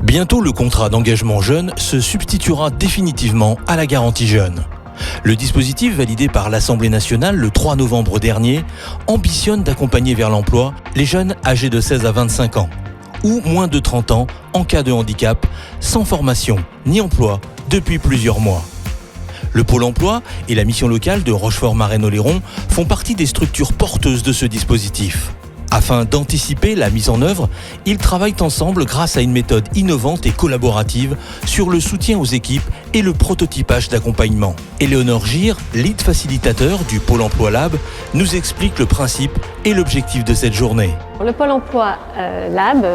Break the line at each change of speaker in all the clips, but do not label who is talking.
Bientôt, le contrat d'engagement jeune se substituera définitivement à la garantie jeune. Le dispositif validé par l'Assemblée nationale le 3 novembre dernier ambitionne d'accompagner vers l'emploi les jeunes âgés de 16 à 25 ans ou moins de 30 ans en cas de handicap, sans formation ni emploi depuis plusieurs mois. Le Pôle emploi et la mission locale de Rochefort-Marennes-Oléron font partie des structures porteuses de ce dispositif. Afin d'anticiper la mise en œuvre, ils travaillent ensemble grâce à une méthode innovante et collaborative sur le soutien aux équipes et le prototypage d'accompagnement. Éléonore Gire, lead facilitateur du Pôle emploi Lab, nous explique le principe et l'objectif de cette journée.
Le Pôle emploi Lab,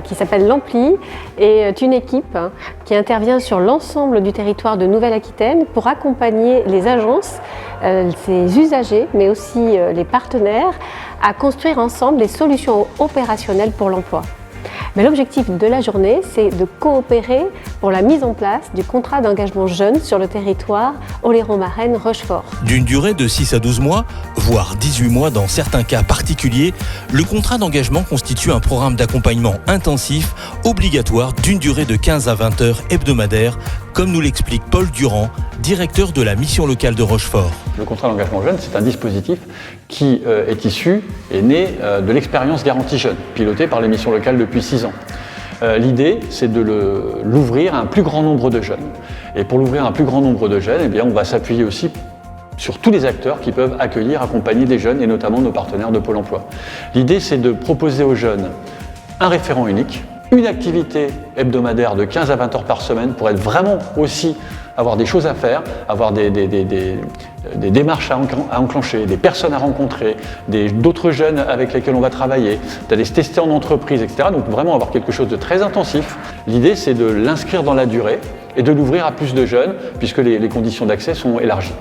qui s'appelle l'Ampli, est une équipe qui intervient sur l'ensemble du territoire de Nouvelle-Aquitaine pour accompagner les agences, ses usagers, mais aussi les partenaires, à construire ensemble des solutions opérationnelles pour l'emploi. Mais l'objectif de la journée, c'est de coopérer pour la mise en place du contrat d'engagement jeune sur le territoire Oléron-Marennes-Rochefort.
D'une durée de 6 à 12 mois, voire 18 mois dans certains cas particuliers, le contrat d'engagement constitue un programme d'accompagnement intensif, obligatoire d'une durée de 15 à 20 heures hebdomadaires, comme nous l'explique Paul Durand, directeur de la mission locale de Rochefort.
Le contrat d'engagement jeune, c'est un dispositif qui est né de l'expérience garantie jeune, pilotée par les missions locales depuis 6 ans. L'idée, c'est de l'ouvrir à un plus grand nombre de jeunes. Et pour l'ouvrir à un plus grand nombre de jeunes, eh bien, on va s'appuyer aussi sur tous les acteurs qui peuvent accueillir, accompagner des jeunes, et notamment nos partenaires de Pôle emploi. L'idée, c'est de proposer aux jeunes un référent unique, une activité hebdomadaire de 15 à 20 heures par semaine pour être vraiment aussi avoir des choses à faire, avoir des démarches à enclencher, des personnes à rencontrer, d'autres jeunes avec lesquels on va travailler, d'aller se tester en entreprise, etc. Donc vraiment avoir quelque chose de très intensif. L'idée, c'est de l'inscrire dans la durée et de l'ouvrir à plus de jeunes puisque les conditions d'accès sont élargies.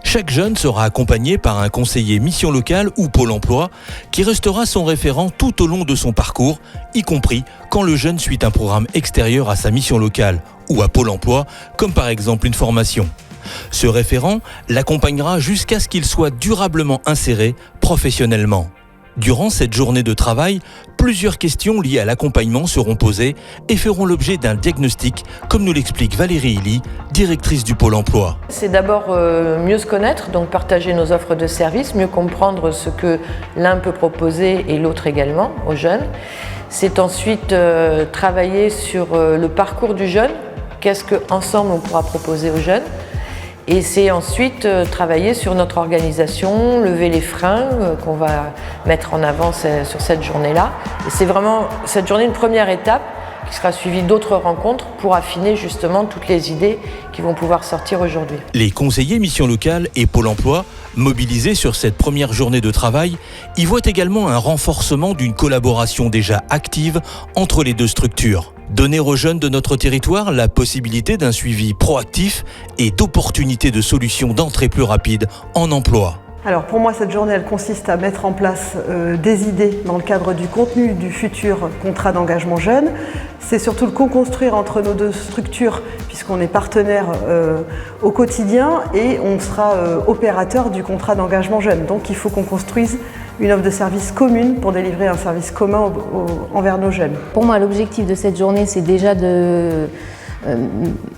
Chaque jeune sera accompagné par un conseiller mission locale ou Pôle emploi qui restera son référent tout au long de son parcours, y compris quand le jeune suit un programme extérieur à sa mission locale ou à Pôle emploi, comme par exemple une formation. Ce référent l'accompagnera jusqu'à ce qu'il soit durablement inséré professionnellement. Durant cette journée de travail, plusieurs questions liées à l'accompagnement seront posées et feront l'objet d'un diagnostic, comme nous l'explique Valérie Illy, directrice du Pôle emploi.
C'est d'abord mieux se connaître, donc partager nos offres de services, mieux comprendre ce que l'un peut proposer et l'autre également aux jeunes. C'est ensuite travailler sur le parcours du jeune, qu'est-ce qu'ensemble on pourra proposer aux jeunes. Et c'est ensuite travailler sur notre organisation, lever les freins qu'on va mettre en avant sur cette journée-là. Et c'est vraiment cette journée une première étape qui sera suivie d'autres rencontres pour affiner justement toutes les idées qui vont pouvoir sortir aujourd'hui.
Les conseillers mission locale et Pôle emploi, mobilisés sur cette première journée de travail, y voient également un renforcement d'une collaboration déjà active entre les deux structures. Donner aux jeunes de notre territoire la possibilité d'un suivi proactif et d'opportunités de solutions d'entrée plus rapide en emploi.
Alors pour moi, cette journée, elle consiste à mettre en place des idées dans le cadre du contenu du futur contrat d'engagement jeune. C'est surtout le co-construire entre nos deux structures, puisqu'on est partenaires au quotidien et on sera opérateur du contrat d'engagement jeune. Donc il faut qu'on construise une offre de service commune pour délivrer un service commun envers nos jeunes.
Pour moi, l'objectif de cette journée, c'est déjà de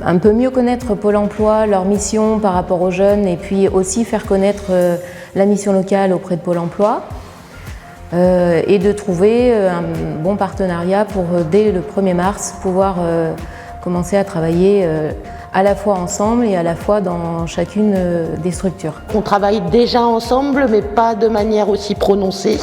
un peu mieux connaître Pôle emploi, leur mission par rapport aux jeunes et puis aussi faire connaître la mission locale auprès de Pôle emploi et de trouver un bon partenariat pour dès le 1er mars pouvoir commencer à travailler à la fois ensemble et à la fois dans chacune des structures.
On travaille déjà ensemble mais pas de manière aussi prononcée.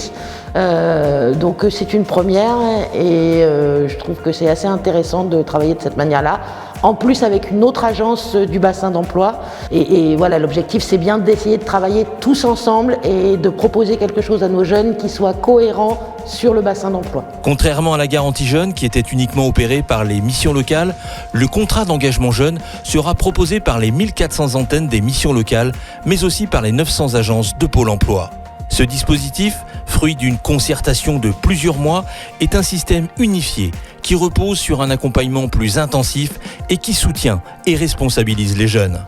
Donc c'est une première et je trouve que c'est assez intéressant de travailler de cette manière-là. En plus avec une autre agence du bassin d'emploi et voilà, l'objectif c'est bien d'essayer de travailler tous ensemble et de proposer quelque chose à nos jeunes qui soit cohérent sur le bassin d'emploi.
Contrairement à la garantie jeune qui était uniquement opérée par les missions locales, le contrat d'engagement jeune sera proposé par les 1400 antennes des missions locales mais aussi par les 900 agences de Pôle emploi. Ce dispositif, fruit d'une concertation de plusieurs mois, est un système unifié qui repose sur un accompagnement plus intensif et qui soutient et responsabilise les jeunes.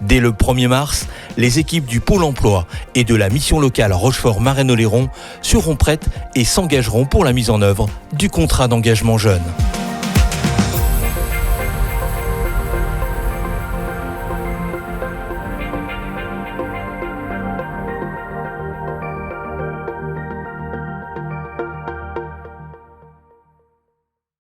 Dès le 1er mars, les équipes du Pôle emploi et de la mission locale Rochefort-Marennes-Oléron seront prêtes et s'engageront pour la mise en œuvre du contrat d'engagement jeune.